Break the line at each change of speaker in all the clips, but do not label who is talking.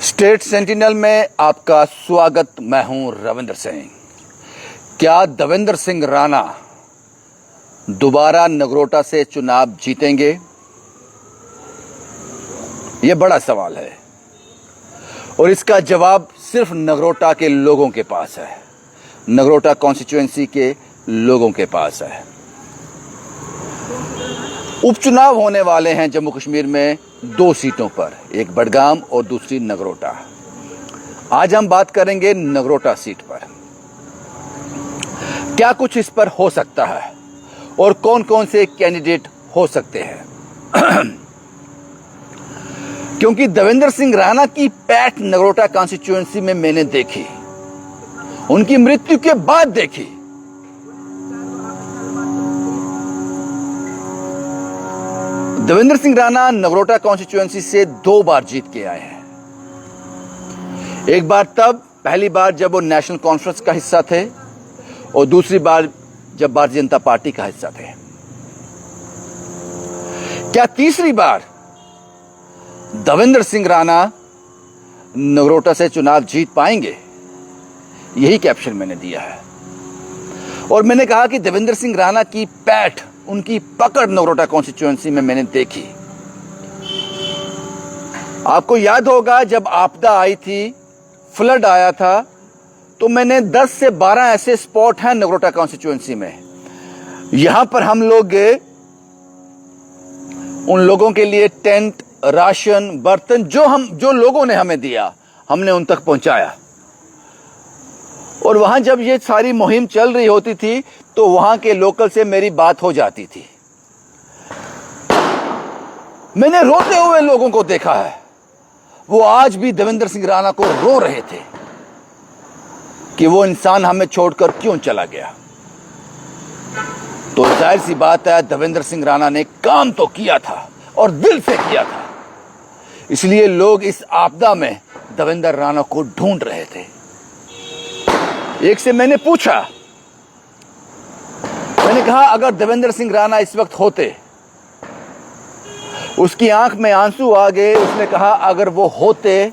State sentinel में आपका स्वागत। मैं हूं रविंद्र सिंह। क्या देवेंद्र सिंह राणा दोबारा नगरोटा से चुनाव जीतेंगे? यह बड़ा सवाल है और इसका जवाब सिर्फ नगरोटा के लोगों के पास है, नगरोटा कॉन्स्टिट्यूएंसी के लोगों के पास है। उपचुनाव होने वाले हैं जम्मू कश्मीर में 2 सीटों पर, एक बडगाम और दूसरी नगरोटा। आज हम बात करेंगे नगरोटा सीट पर। क्या कुछ इस पर हो सकता है और कौन कौन से कैंडिडेट हो सकते हैं? क्योंकि देवेंद्र सिंह राणा की पैठ नगरोटा कॉन्स्टिट्यूएंसी में मैंने देखी, उनकी मृत्यु के बाद देखी। देवेंद्र सिंह राणा नगरोटा कॉन्स्टिट्यूएंसी से 2 बार जीत के आए हैं। एक बार तब पहली बार जब वो नेशनल कॉन्फ्रेंस का हिस्सा थे और दूसरी बार जब भारतीय जनता पार्टी का हिस्सा थे। क्या तीसरी बार देवेंद्र सिंह राणा नगरोटा से चुनाव जीत पाएंगे? यही कैप्शन मैंने दिया है और मैंने कहा कि देवेंद्र सिंह राणा की पैठ, उनकी पकड़ नगरोटा कॉन्स्टिट्यूएंसी में मैंने देखी। आपको याद होगा जब आपदा आई थी, फ्लड आया था, तो मैंने 10 से 12 ऐसे स्पॉट हैं नगरोटा कॉन्स्टिट्यूएंसी में, यहां पर हम लोग गए, उन लोगों के लिए टेंट, राशन, बर्तन जो लोगों ने हमें दिया, हमने उन तक पहुंचाया। और वहां जब ये सारी मुहिम चल रही होती थी तो वहां के लोकल से मेरी बात हो जाती थी। मैंने रोते हुए लोगों को देखा है, वो आज भी देवेंद्र सिंह राणा को रो रहे थे कि वो इंसान हमें छोड़कर क्यों चला गया। तो जाहिर सी बात है, देवेंद्र सिंह राणा ने काम तो किया था और दिल से किया था, इसलिए लोग इस आपदा में देवेंद्र राणा को ढूंढ रहे थे। एक से मैंने पूछा, मैंने कहा अगर देवेंद्र सिंह राणा इस वक्त होते, उसकी आंख में आंसू आ गए। उसने कहा अगर वो होते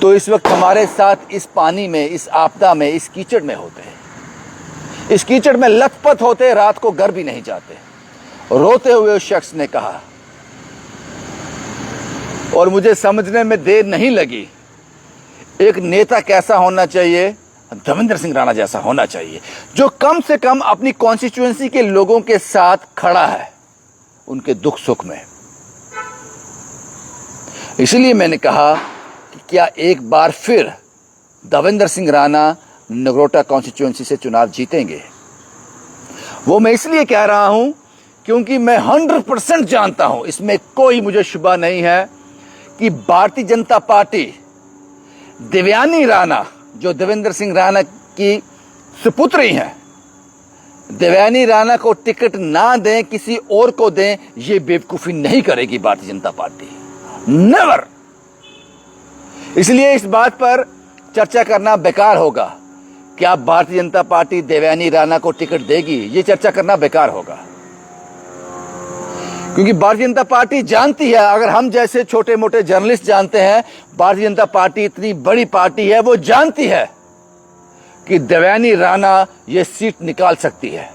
तो इस वक्त हमारे साथ इस पानी में, इस आपदा में, इस कीचड़ में होते, इस कीचड़ में लथपथ होते, रात को घर भी नहीं जाते। रोते हुए उस शख्स ने कहा, और मुझे समझने में देर नहीं लगी, एक नेता कैसा होना चाहिए? देवेंद्र सिंह राणा जैसा होना चाहिए, जो कम से कम अपनी कॉन्स्टिट्यूएंसी के लोगों के साथ खड़ा है, उनके दुख सुख में। इसलिए मैंने कहा कि क्या एक बार फिर देवेंद्र सिंह राणा नगरोटा कॉन्स्टिट्यूएंसी से चुनाव जीतेंगे? वो मैं इसलिए कह रहा हूं क्योंकि मैं 100% जानता हूं, इसमें कोई मुझे शुबा नहीं है कि भारतीय जनता पार्टी देवयानी राणा, जो देवेंद्र सिंह राणा की सुपुत्री हैं, देवयानी राणा को टिकट ना दें, किसी और को दें, ये बेवकूफी नहीं करेगी भारतीय जनता पार्टी, नेवर। इसलिए इस बात पर चर्चा करना बेकार होगा। क्या भारतीय जनता पार्टी देवयानी राणा को टिकट देगी? ये चर्चा करना बेकार होगा, क्योंकि भारतीय जनता पार्टी जानती है, अगर हम जैसे छोटे मोटे जर्नलिस्ट जानते हैं, भारतीय जनता पार्टी इतनी बड़ी पार्टी है, वो जानती है कि देवयानी राणा ये सीट निकाल सकती है।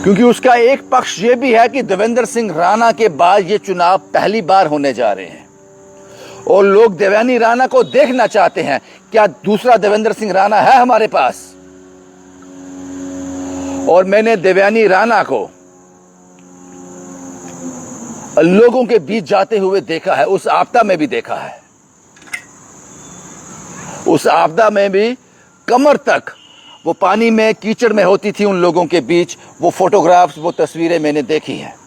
क्योंकि उसका एक पक्ष ये भी है कि देवेंद्र सिंह राणा के बाद ये चुनाव पहली बार होने जा रहे हैं और लोग देवयानी राणा को देखना चाहते हैं। क्या दूसरा देवेंद्र सिंह राणा है हमारे पास? और मैंने देवयानी राणा को लोगों के बीच जाते हुए देखा है, उस आपदा में भी देखा है। उस आपदा में भी कमर तक वो पानी में, कीचड़ में होती थी उन लोगों के बीच। वो फोटोग्राफ्स, वो तस्वीरें मैंने देखी हैं।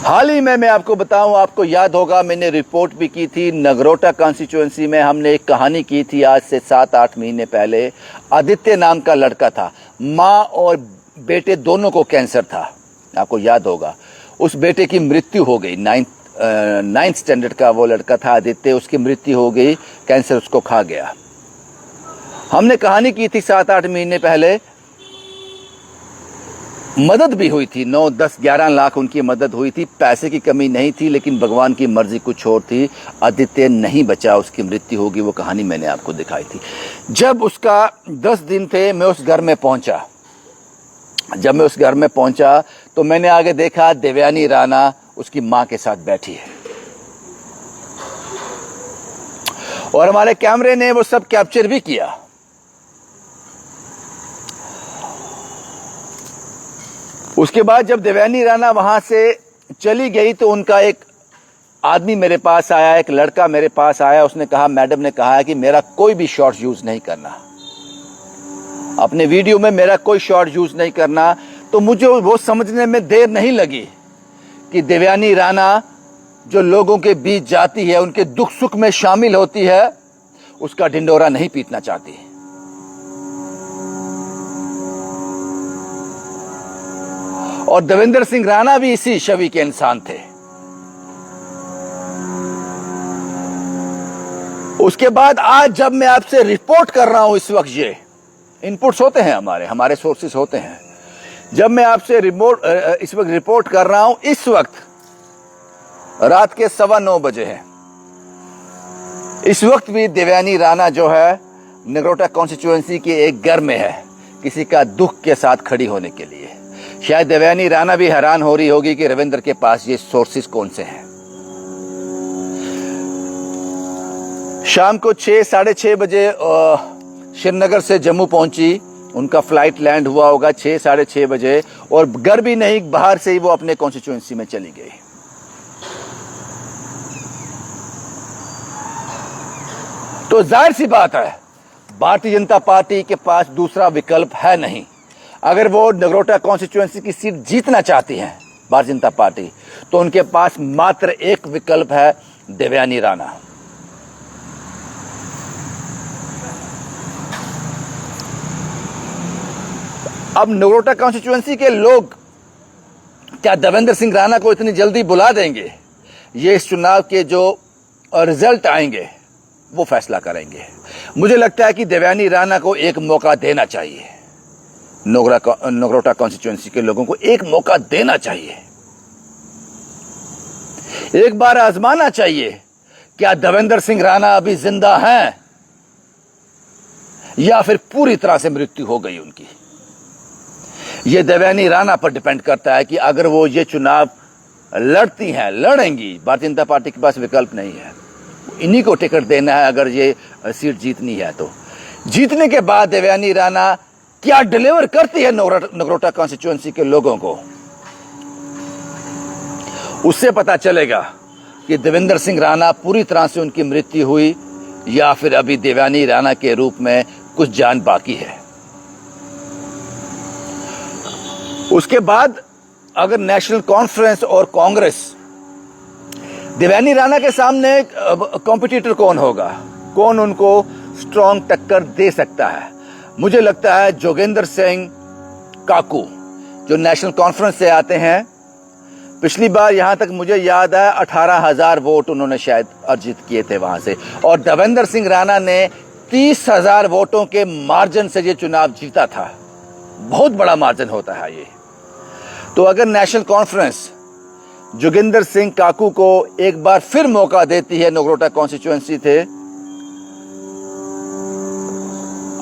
हाल ही में मैं आपको बताऊं, आपको याद होगा मैंने रिपोर्ट भी की थी नगरोटा कॉन्स्टिट्यूएंसी में। हमने एक कहानी की थी आज से 7-8 महीने पहले। आदित्य नाम का लड़का था, माँ और बेटे दोनों को कैंसर था, आपको याद होगा। उस बेटे की मृत्यु हो गई, 9th स्टैंडर्ड का वो लड़का था आदित्य, उसकी मृत्यु हो गई, कैंसर उसको खा गया। हमने कहानी की थी 7-8 महीने पहले मदद भी हुई थी, 9, 10, 11 लाख उनकी मदद हुई थी। पैसे की कमी नहीं थी, लेकिन भगवान की मर्जी कुछ और थी। आदित्य नहीं बचा, उसकी मृत्यु होगी। वो कहानी मैंने आपको दिखाई थी। जब उसका 10 दिन थे, मैं उस घर में पहुंचा। जब मैं उस घर में पहुंचा तो मैंने आगे देखा देवयानी राणा उसकी मां के साथ बैठी है, और हमारे कैमरे ने वो सब कैप्चर भी किया। उसके बाद जब देवयानी राणा वहां से चली गई तो उनका एक आदमी मेरे पास आया, एक लड़का मेरे पास आया। उसने कहा, मैडम ने कहा है कि मेरा कोई भी शॉर्ट यूज नहीं करना, अपने वीडियो में मेरा कोई शॉर्ट यूज नहीं करना। तो मुझे वो समझने में देर नहीं लगी कि देवयानी राणा जो लोगों के बीच जाती है, उनके दुख सुख में शामिल होती है, उसका ढिंडोरा नहीं पीटना चाहती। और देवेंद्र सिंह राणा भी इसी छवि के इंसान थे। उसके बाद आज जब मैं आपसे रिपोर्ट कर रहा हूं, इस वक्त ये इनपुट्स होते हैं, हमारे सोर्सेस होते हैं। जब मैं आपसे इस वक्त रिपोर्ट कर रहा हूं, इस वक्त रात के 9:15 बजे है। इस वक्त भी देवयानी राणा जो है नगरोटा कॉन्स्टिट्यूएंसी के एक घर में है, किसी का दुख के साथ खड़ी होने के लिए। शायद देवयानी राणा भी हैरान हो रही होगी कि रविंद्र के पास ये सोर्सेस कौन से हैं। शाम को 6, 6:30 बजे श्रीनगर से जम्मू पहुंची। उनका फ्लाइट लैंड हुआ होगा 6, 6:30 बजे, और घर भी नहीं, बाहर से ही वो अपने कॉन्स्टिट्यूएंसी में चली गई। तो जाहिर सी बात है, भारतीय जनता पार्टी के पास दूसरा विकल्प है नहीं। अगर वो नगरोटा कॉन्स्टिट्यूएंसी की सीट जीतना चाहती है भारतीय जनता पार्टी, तो उनके पास मात्र एक विकल्प है, देवयानी राणा। अब नगरोटा कॉन्स्टिट्यूएंसी के लोग क्या देवेंद्र सिंह राणा को इतनी जल्दी बुला देंगे? ये इस चुनाव के जो रिजल्ट आएंगे वो फैसला करेंगे। मुझे लगता है कि देवयानी राणा को एक मौका देना चाहिए। नगरोटा कॉन्स्टिट्यूएंसी के लोगों को एक मौका देना चाहिए, एक बार आजमाना चाहिए। क्या देवेंद्र सिंह राणा अभी जिंदा हैं या फिर पूरी तरह से मृत्यु हो गई उनकी? यह देवयानी राणा पर डिपेंड करता है कि अगर वो ये चुनाव लड़ती हैं, लड़ेंगी, भारतीय जनता पार्टी के पास विकल्प नहीं है, इन्हीं को टिकट देना है। अगर ये सीट जीतनी है तो जीतने के बाद देवयानी राणा क्या डिलीवर करती है नगरोटा कॉन्स्टिट्यूएंसी के लोगों को, उससे पता चलेगा कि देवेंद्र सिंह राणा पूरी तरह से उनकी मृत्यु हुई या फिर अभी देवयानी राणा के रूप में कुछ जान बाकी है। उसके बाद अगर नेशनल कॉन्फ्रेंस और कांग्रेस, देवयानी राणा के सामने कॉम्पिटिटर कौन होगा, कौन उनको स्ट्रॉन्ग टक्कर दे सकता है? मुझे लगता है जोगेंद्र सिंह काकू जो नेशनल कॉन्फ्रेंस से आते हैं। पिछली बार यहां तक मुझे याद है 18,000 वोट उन्होंने शायद अर्जित किए थे वहां से, और देवेंद्र सिंह राणा ने 30,000 वोटों के मार्जिन से ये चुनाव जीता था। बहुत बड़ा मार्जिन होता है ये। तो अगर नेशनल कॉन्फ्रेंस जोगिंदर सिंह काकू को एक बार फिर मौका देती है नगरोटा कॉन्स्टिट्यूएंसी थे,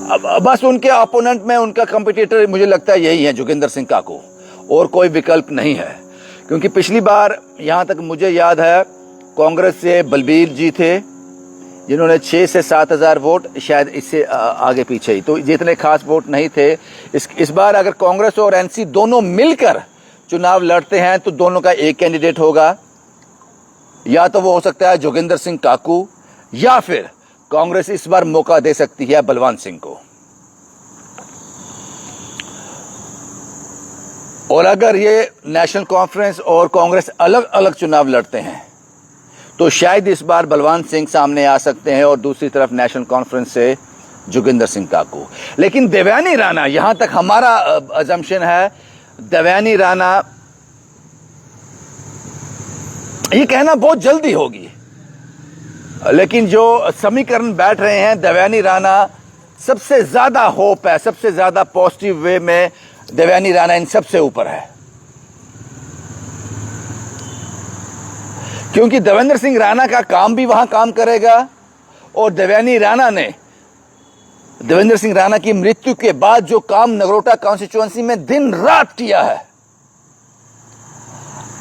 अब बस उनके अपोनेंट में उनका कंपटीटर मुझे लगता है यही है, जोगिंदर सिंह काकू, और कोई विकल्प नहीं है। क्योंकि पिछली बार यहां तक मुझे याद है कांग्रेस से बलबीर जी थे जिन्होंने 6 से 7,000 वोट, शायद इससे आगे पीछे ही, तो जितने खास वोट नहीं थे। इस बार अगर कांग्रेस और एनसी दोनों मिलकर चुनाव लड़ते हैं तो दोनों का एक कैंडिडेट होगा, या तो वो हो सकता है जोगिंदर सिंह काकू, या फिर कांग्रेस इस बार मौका दे सकती है बलवान सिंह को। और अगर ये नेशनल कॉन्फ्रेंस और कांग्रेस अलग अलग चुनाव लड़ते हैं तो शायद इस बार बलवान सिंह सामने आ सकते हैं और दूसरी तरफ नेशनल कॉन्फ्रेंस से जोगिंदर सिंह काकू। लेकिन देवयानी राणा, यहां तक हमारा अजम्पशन है, देवयानी राणा, ये कहना बहुत जल्दी होगी, लेकिन जो समीकरण बैठ रहे हैं, देवयानी राणा सबसे ज्यादा होप है, सबसे ज्यादा पॉजिटिव वे में देवयानी राणा इन सबसे ऊपर है, क्योंकि देवेंद्र सिंह राणा का काम भी वहां काम करेगा और देवयानी देवेंद्र सिंह राणा की मृत्यु के बाद जो काम नगरोटा कॉन्स्टिट्यूएंसी में दिन रात किया है,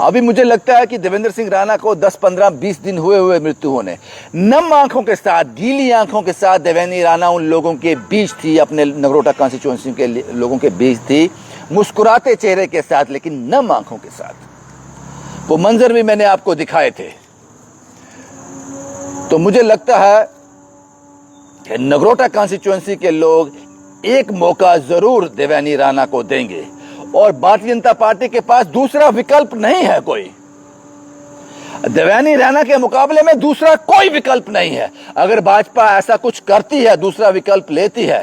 अभी मुझे लगता है कि देवेंद्र सिंह राणा को 10, 15, 20 दिन हुए मृत्यु होने, नम आंखों के साथ, गीली आंखों के साथ देवयानी राणा उन लोगों के बीच थी, अपने नगरोटा कॉन्स्टिट्यूएंसी के लोगों के बीच थी, मुस्कुराते चेहरे के साथ, लेकिन नम आंखों के साथ। वो मंजर भी मैंने आपको दिखाए थे। तो मुझे लगता है कि नगरोटा कॉन्स्टिट्यूएंसी के लोग एक मौका जरूर देवयानी राणा को देंगे और भारतीय जनता पार्टी के पास दूसरा विकल्प नहीं है कोई। देवयानी राणा के मुकाबले में दूसरा कोई विकल्प नहीं है। अगर भाजपा ऐसा कुछ करती है, दूसरा विकल्प लेती है,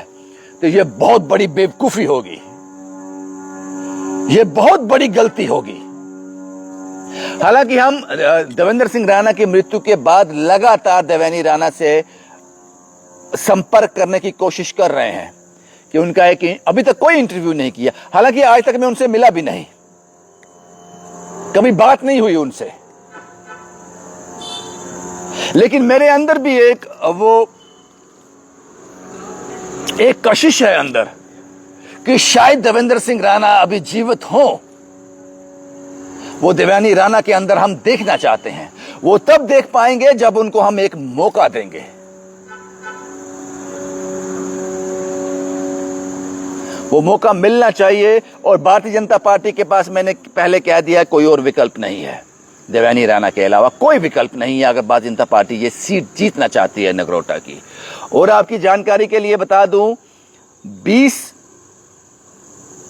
तो यह बहुत बड़ी बेवकूफी होगी, यह बहुत बड़ी गलती होगी। हालांकि हम देवेंद्र सिंह राणा की मृत्यु के बाद लगातार देवयानी राणा से संपर्क करने की कोशिश कर रहे हैं कि उनका अभी तक कोई इंटरव्यू नहीं किया। हालांकि आज तक मैं उनसे मिला भी नहीं, कभी बात नहीं हुई उनसे, लेकिन मेरे अंदर भी एक कशिश है अंदर कि शायद देवेंद्र सिंह राणा अभी जीवित हो। वो देवयानी राणा के अंदर हम देखना चाहते हैं। वो तब देख पाएंगे जब उनको हम एक मौका देंगे। वो मौका मिलना चाहिए और भारतीय जनता पार्टी के पास, मैंने पहले कह दिया, कोई और विकल्प नहीं है। देवयानी राणा के अलावा कोई विकल्प नहीं है अगर भारतीय जनता पार्टी ये सीट जीतना चाहती है नगरोटा की। और आपकी जानकारी के लिए बता दूं, 20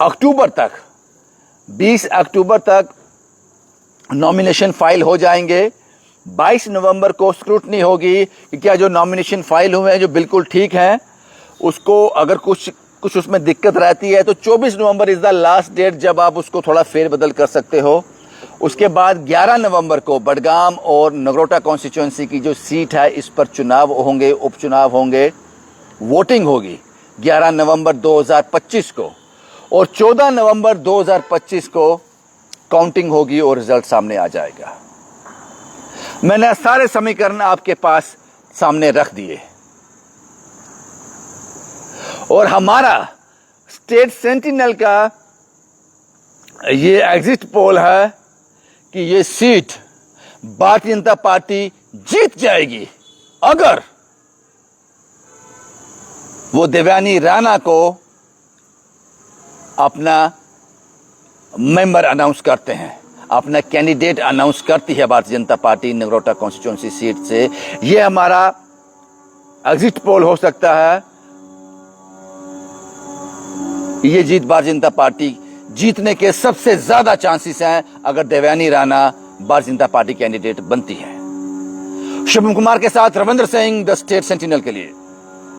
अक्टूबर तक नॉमिनेशन फाइल हो जाएंगे। 22 नवंबर को स्क्रूटनी होगी कि क्या जो नॉमिनेशन फाइल हुए हैं जो बिल्कुल ठीक हैं, उसको अगर कुछ उसमें दिक्कत रहती है तो 24 November is the last date जब आप उसको थोड़ा फेरबदल कर सकते हो। उसके बाद 11 नवंबर को बडगाम और नगरोटा कॉन्स्टिट्यूएंसी की जो सीट है, इस पर चुनाव होंगे, उपचुनाव होंगे, वोटिंग होगी 11 नवंबर 2025 को, और 14 नवंबर 2025 को काउंटिंग होगी और रिजल्ट सामने आ जाएगा। मैंने सारे समीकरण आपके पास सामने रख दिए और हमारा स्टेट सेंटिनल का ये एग्जिट पोल है कि ये सीट भारतीय जनता पार्टी जीत जाएगी अगर वो देवयानी राणा को अपना मेंबर अनाउंस करते हैं, अपना कैंडिडेट अनाउंस करती है Bharatiya Janata party Nagrota constituency seat से। ये हमारा एग्जिट पोल हो सकता है। ये जीत भारतीय जनता पार्टी जीतने के सबसे ज्यादा चांसेस हैं अगर देवयानी राणा भारतीय जनता पार्टी कैंडिडेट बनती है। शुभम कुमार के साथ Ravindra Singh, the state sentinel के लिए।